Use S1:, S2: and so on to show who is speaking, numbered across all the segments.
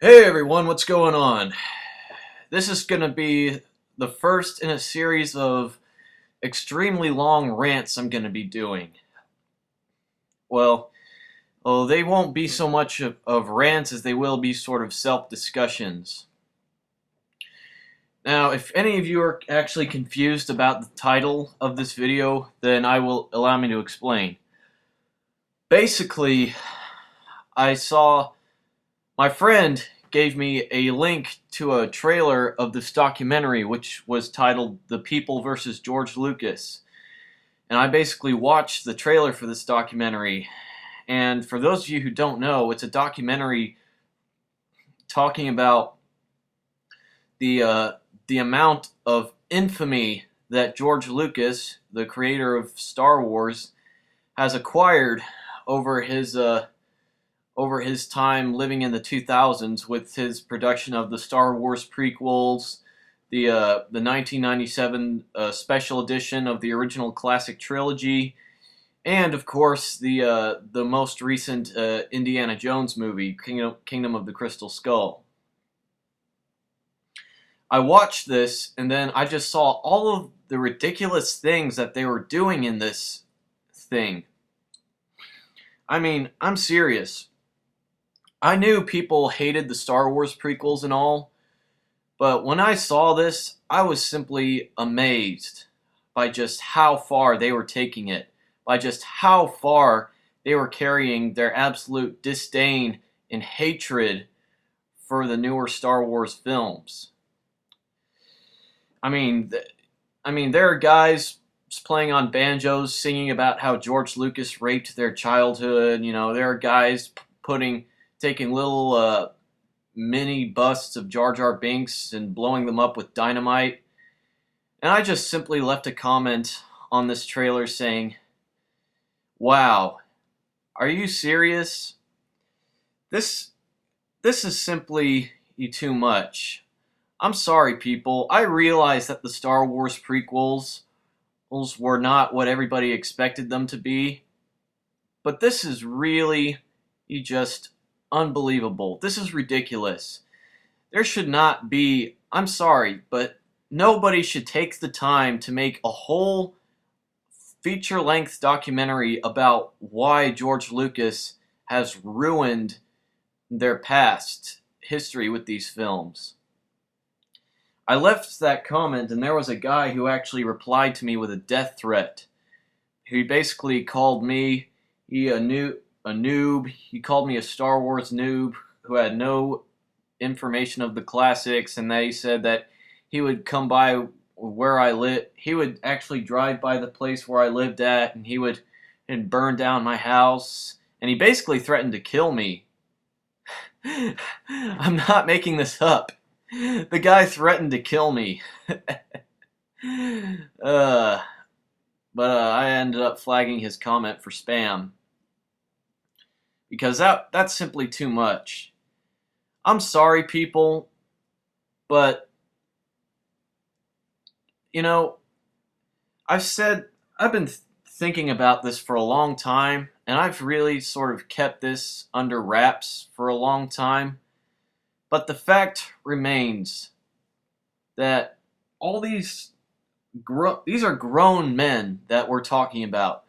S1: Hey everyone, what's going on? This is going to be the first in a series of extremely long rants I'm going to be doing. Well, they won't be so much of rants as they will be sort of self-discussions. Now, if any of you are actually confused about the title of this video, then allow me to explain. Basically, I saw my friend gave me a link to a trailer of this documentary which was titled The People versus George Lucas. And I basically watched the trailer for this documentary. And for those of you who don't know, it's a documentary talking about the amount of infamy that George Lucas, the creator of Star Wars, has acquired over his time living in the 2000s with his production of the Star Wars prequels, the 1997 special edition of the original classic trilogy, and of course the most recent Indiana Jones movie, Kingdom of the Crystal Skull. I watched this and then I just saw all of the ridiculous things that they were doing in this thing. I mean, I'm serious. I knew people hated the Star Wars prequels and all, but when I saw this, I was simply amazed by just how far they were taking it, by just how far they were carrying their absolute disdain and hatred for the newer Star Wars films. I mean, there are guys playing on banjos singing about how George Lucas raped their childhood. You know, there are guys taking little mini busts of Jar Jar Binks and blowing them up with dynamite. And I just simply left a comment on this trailer saying, "Wow, are you serious? This is simply too much." I'm sorry, people. I realize that the Star Wars prequels were not what everybody expected them to be, but this is really just unbelievable. This is ridiculous. There should not be, I'm sorry, but nobody should take the time to make a whole feature-length documentary about why George Lucas has ruined their past history with these films. I left that comment and there was a guy who actually replied to me with a death threat. He basically called me a noob. He called me a Star Wars noob who had no information of the classics, and they said that he would come by where I live. He would actually drive by the place where I lived at, and he would burn down my house, and he basically threatened to kill me. I'm not making this up. The guy threatened to kill me. But I ended up flagging his comment for spam. Because that's simply too much. I'm sorry, people, but, you know, I've been thinking about this for a long time, and I've really sort of kept this under wraps for a long time. But the fact remains that all these are grown men that we're talking about.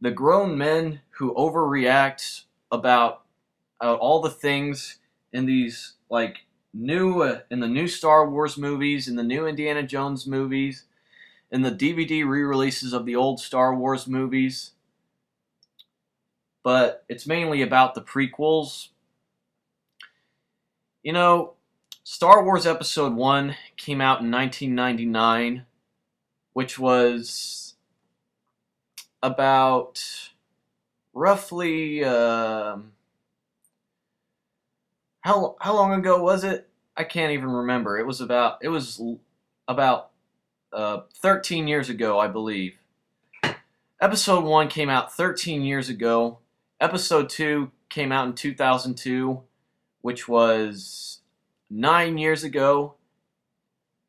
S1: The grown men who overreact about all the things in these in the new Star Wars movies, in the new Indiana Jones movies, in the DVD re-releases of the old Star Wars movies. But it's mainly about the prequels. You know, Star Wars Episode 1 came out in 1999, which was about roughly, how long ago was it? I can't even remember. It was about 13 years ago, I believe. Episode 1 came out 13 years ago. Episode 2 came out in 2002, which was 9 years ago.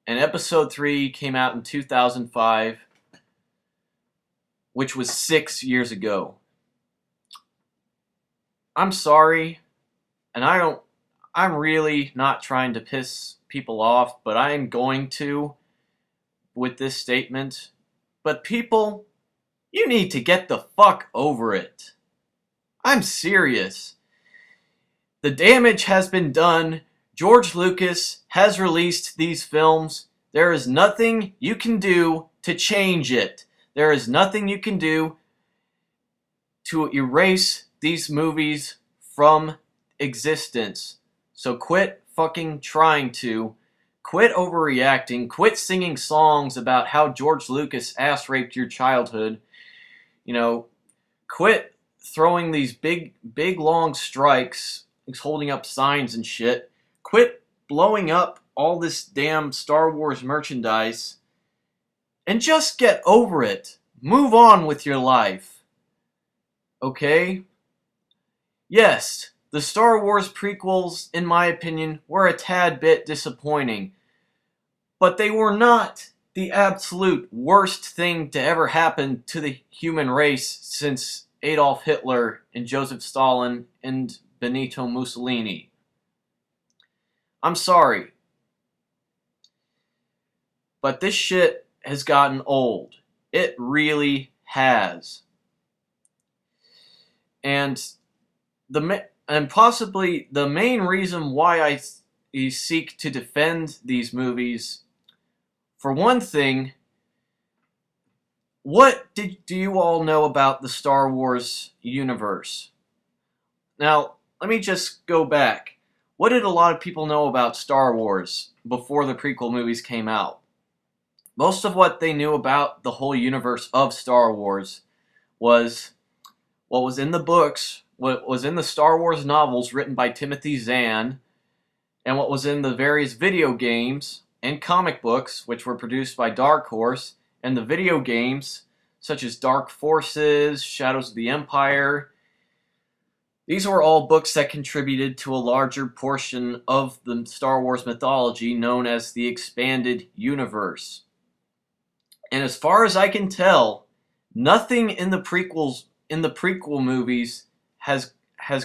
S1: And Episode 3 came out in 2005, which was 6 years ago. I'm sorry, and I'm really not trying to piss people off, but I am going to with this statement. But people, you need to get the fuck over it. I'm serious. The damage has been done. George Lucas has released these films. There is nothing you can do to change it. There is nothing you can do to erase these movies from existence. So quit fucking trying to. Quit overreacting. Quit singing songs about how George Lucas ass raped your childhood. You know, quit throwing these big long strikes, holding up signs and shit. Quit blowing up all this damn Star Wars merchandise and just get over it. Move on with your life. Okay? Yes, the Star Wars prequels, in my opinion, were a tad bit disappointing. But they were not the absolute worst thing to ever happen to the human race since Adolf Hitler and Joseph Stalin and Benito Mussolini. I'm sorry. But this shit has gotten old. It really has. And possibly the main reason why I seek to defend these movies, for one thing, what do you all know about the Star Wars universe? Now, let me just go back. What did a lot of people know about Star Wars before the prequel movies came out? Most of what they knew about the whole universe of Star Wars was what was in the books, what was in the Star Wars novels written by Timothy Zahn, and what was in the various video games and comic books, which were produced by Dark Horse, and the video games, such as Dark Forces, Shadows of the Empire. These were all books that contributed to a larger portion of the Star Wars mythology known as the Expanded Universe. And as far as I can tell, nothing in the prequel movies has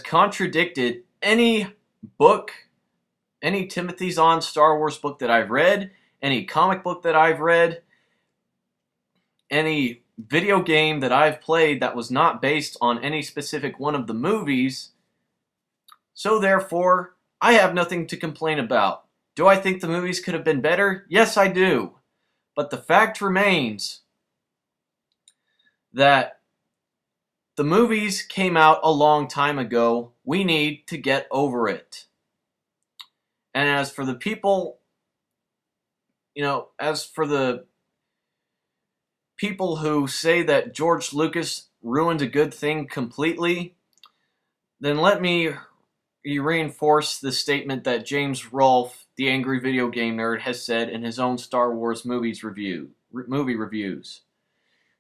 S1: contradicted any book, any Timothy Zahn Star Wars book that I've read, any comic book that I've read, any video game that I've played that was not based on any specific one of the movies. So therefore, I have nothing to complain about. Do I think the movies could have been better? Yes, I do. But the fact remains that the movies came out a long time ago. We need to get over it. And as for the people, as for the people who say that George Lucas ruined a good thing completely, then let me reinforce the statement that James Rolfe, the angry video game nerd, has said in his own Star Wars movie reviews.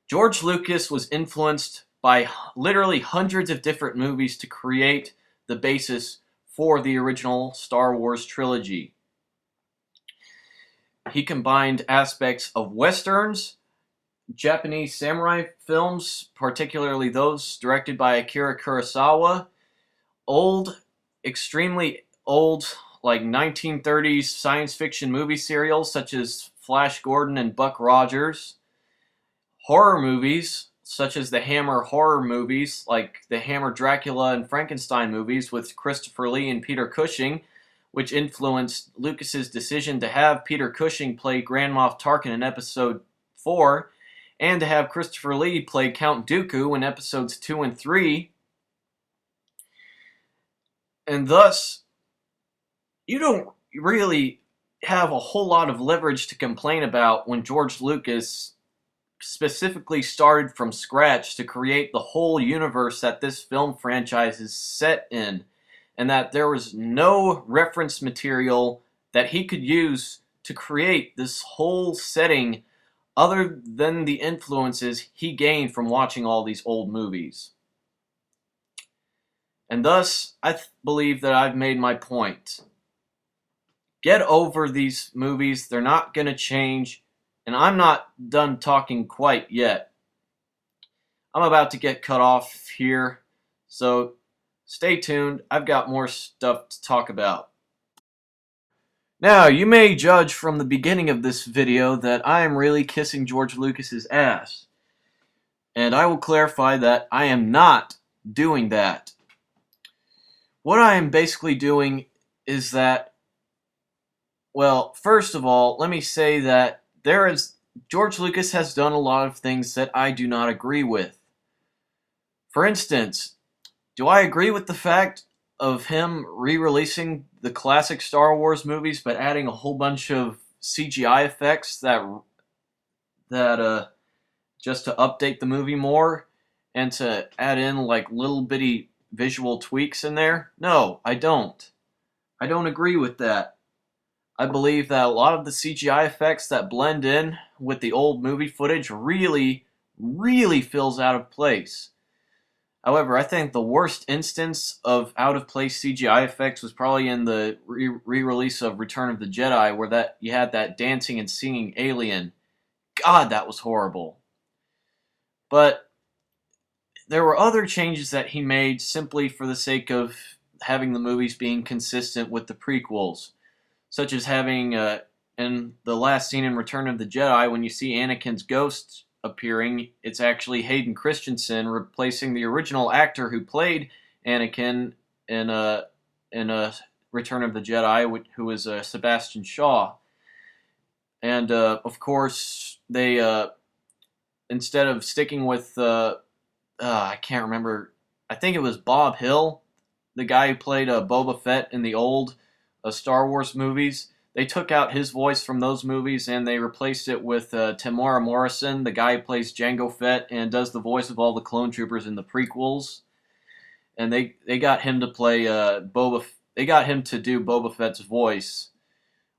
S1: George Lucas was influenced by literally hundreds of different movies to create the basis for the original Star Wars trilogy. He combined aspects of westerns, Japanese samurai films, particularly those directed by Akira Kurosawa, extremely old, like 1930s science fiction movie serials such as Flash Gordon and Buck Rogers, horror movies such as the Hammer horror movies, like the Hammer Dracula and Frankenstein movies with Christopher Lee and Peter Cushing, which influenced Lucas's decision to have Peter Cushing play Grand Moff Tarkin in Episode 4, and to have Christopher Lee play Count Dooku in Episodes 2 and 3. And thus, you don't really have a whole lot of leverage to complain about when George Lucas specifically started from scratch to create the whole universe that this film franchise is set in, and that there was no reference material that he could use to create this whole setting other than the influences he gained from watching all these old movies. And thus, I believe that I've made my point. Get over these movies. They're not going to change. And I'm not done talking quite yet. I'm about to get cut off here. So stay tuned. I've got more stuff to talk about. Now, you may judge from the beginning of this video that I am really kissing George Lucas's ass. And I will clarify that I am not doing that. What I am basically doing is that, well, first of all, let me say that George Lucas has done a lot of things that I do not agree with. For instance, do I agree with the fact of him re-releasing the classic Star Wars movies but adding a whole bunch of CGI effects that just to update the movie more and to add in like little bitty visual tweaks in there? No, I don't. I don't agree with that. I believe that a lot of the CGI effects that blend in with the old movie footage really feels out of place. However, I think the worst instance of out-of-place CGI effects was probably in the re-release of Return of the Jedi, where you had that dancing and singing alien. God, that was horrible. But there were other changes that he made simply for the sake of having the movies being consistent with the prequels, such as having, in the last scene in Return of the Jedi, when you see Anakin's ghost appearing, it's actually Hayden Christensen replacing the original actor who played Anakin in Return of the Jedi, who was Sebastian Shaw. And of course, they instead of sticking with I can't remember, I think it was Bob Hill, the guy who played Boba Fett in the old Star Wars movies. They took out his voice from those movies and they replaced it with Tamora Morrison, the guy who plays Jango Fett and does the voice of all the clone troopers in the prequels. And they got him to play They got him to do Boba Fett's voice,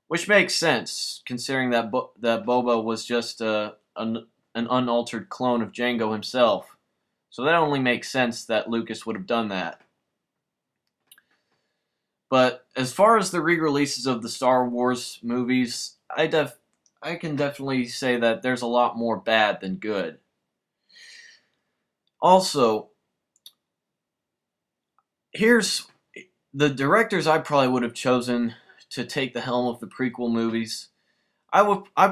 S1: which makes sense considering that that Boba was just an unaltered clone of Jango himself. So that only makes sense that Lucas would have done that. But as far as the re-releases of the Star Wars movies, I can definitely say that there's a lot more bad than good. Also, here's the directors I probably would have chosen to take the helm of the prequel movies. I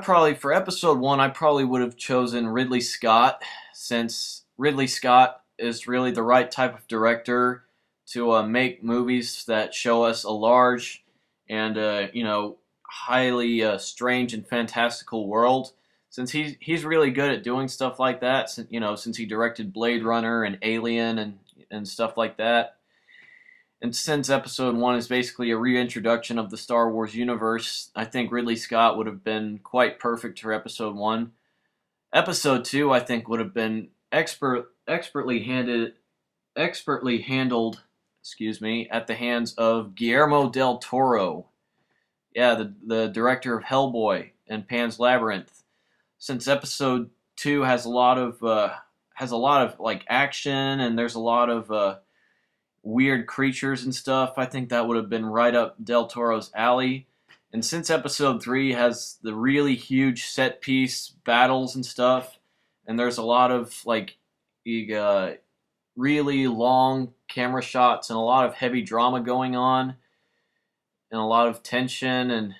S1: probably, for episode 1, I probably would have chosen Ridley Scott, since Ridley Scott is really the right type of director to make movies that show us a large and highly strange and fantastical world. Since he's really good at doing stuff like that, since he directed Blade Runner and Alien and stuff like that. And since episode 1 is basically a reintroduction of the Star Wars universe, I think Ridley Scott would have been quite perfect for episode 1. Episode 2, I think, would have been expertly handled, at the hands of Guillermo del Toro. Yeah, the director of Hellboy and Pan's Labyrinth. Since episode 2 has a lot of like action and there's a lot of weird creatures and stuff, I think that would have been right up Del Toro's alley. And since episode 3 has the really huge set piece battles and stuff, and there's a lot of like really long camera shots and a lot of heavy drama going on, and a lot of tension and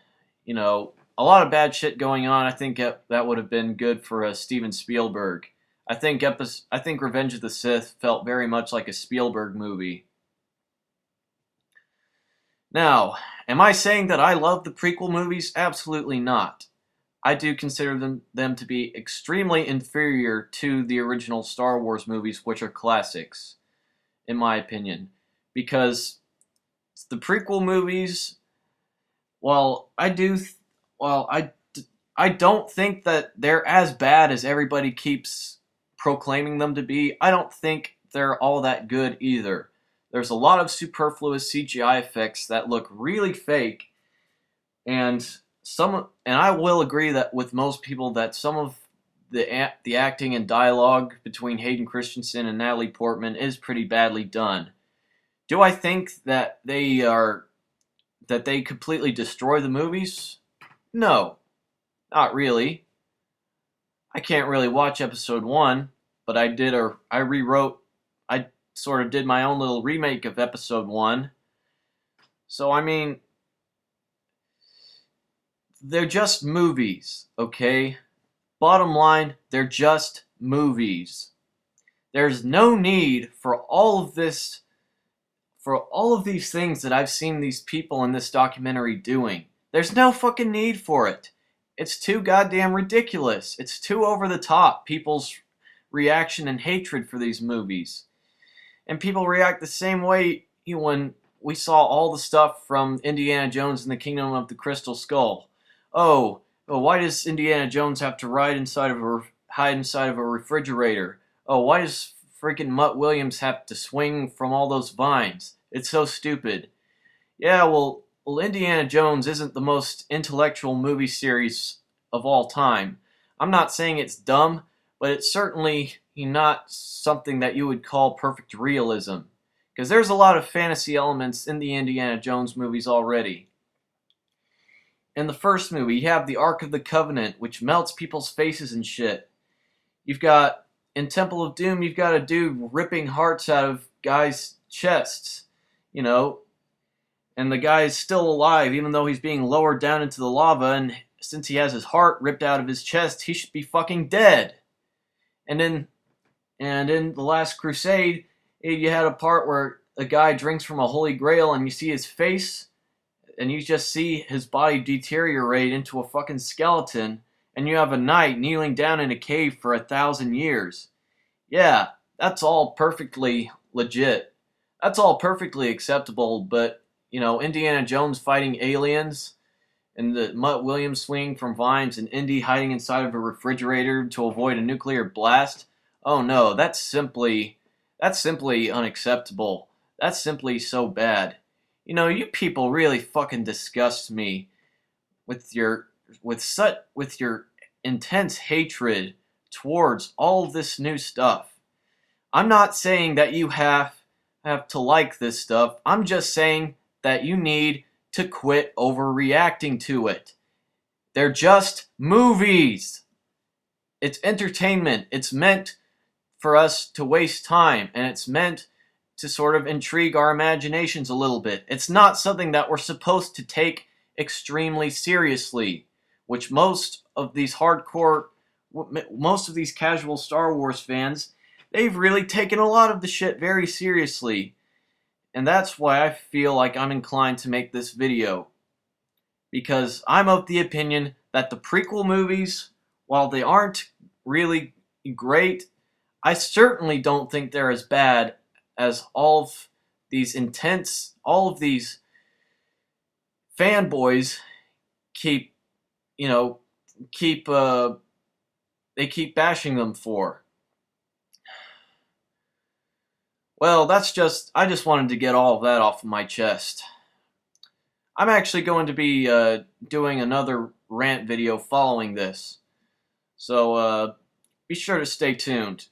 S1: a lot of bad shit going on, I think that would have been good for Steven Spielberg. I think Revenge of the Sith felt very much like a Spielberg movie. Now, am I saying that I love the prequel movies? Absolutely not. I do consider them to be extremely inferior to the original Star Wars movies, which are classics, in my opinion. Because the prequel movies, while I don't think that they're as bad as everybody keeps proclaiming them to be, I don't think they're all that good either. There's a lot of superfluous CGI effects that look really fake, and I will agree that with most people that some of the acting and dialogue between Hayden Christensen and Natalie Portman is pretty badly done. Do I think that they completely destroy the movies? No, not really. I can't really watch episode 1, but I sort of did my own little remake of episode 1. So, I mean, they're just movies, okay? Bottom line, they're just movies. There's no need for all of this, for all of these things that I've seen these people in this documentary doing. There's no fucking need for it. It's too goddamn ridiculous. It's too over the top, people's reaction and hatred for these movies. And people react the same way when we saw all the stuff from Indiana Jones and the Kingdom of the Crystal Skull. Oh, well, why does Indiana Jones have to hide inside of a refrigerator? Oh, why does freaking Mutt Williams have to swing from all those vines? It's so stupid. Yeah, well, Indiana Jones isn't the most intellectual movie series of all time. I'm not saying it's dumb, but it's certainly not something that you would call perfect realism. Because there's a lot of fantasy elements in the Indiana Jones movies already. In the first movie, you have the Ark of the Covenant, which melts people's faces and shit. You've got, in Temple of Doom, you've got a dude ripping hearts out of guys' chests. You know, and the guy is still alive, even though he's being lowered down into the lava, and since he has his heart ripped out of his chest, he should be fucking dead. And in The Last Crusade, you had a part where a guy drinks from a holy grail and you see his face and you just see his body deteriorate into a fucking skeleton, and you have a knight kneeling down in a cave for 1,000 years. Yeah, that's all perfectly legit. That's all perfectly acceptable, but, Indiana Jones fighting aliens and the Mutt Williams swinging from vines and Indy hiding inside of a refrigerator to avoid a nuclear blast. Oh no, that's simply unacceptable. That's simply so bad. You people really fucking disgust me with your intense hatred towards all of this new stuff. I'm not saying that you have to like this stuff. I'm just saying that you need to quit overreacting to it. They're just movies. It's entertainment. It's meant for us to waste time, and it's meant to sort of intrigue our imaginations a little bit. It's not something that we're supposed to take extremely seriously, which most of these casual Star Wars fans, they've really taken a lot of the shit very seriously. And that's why I feel like I'm inclined to make this video. Because I'm of the opinion that the prequel movies, while they aren't really great, I certainly don't think they're as bad as all of these fanboys keep bashing them for. Well, I just wanted to get all of that off of my chest. I'm actually going to be doing another rant video following this. So be sure to stay tuned.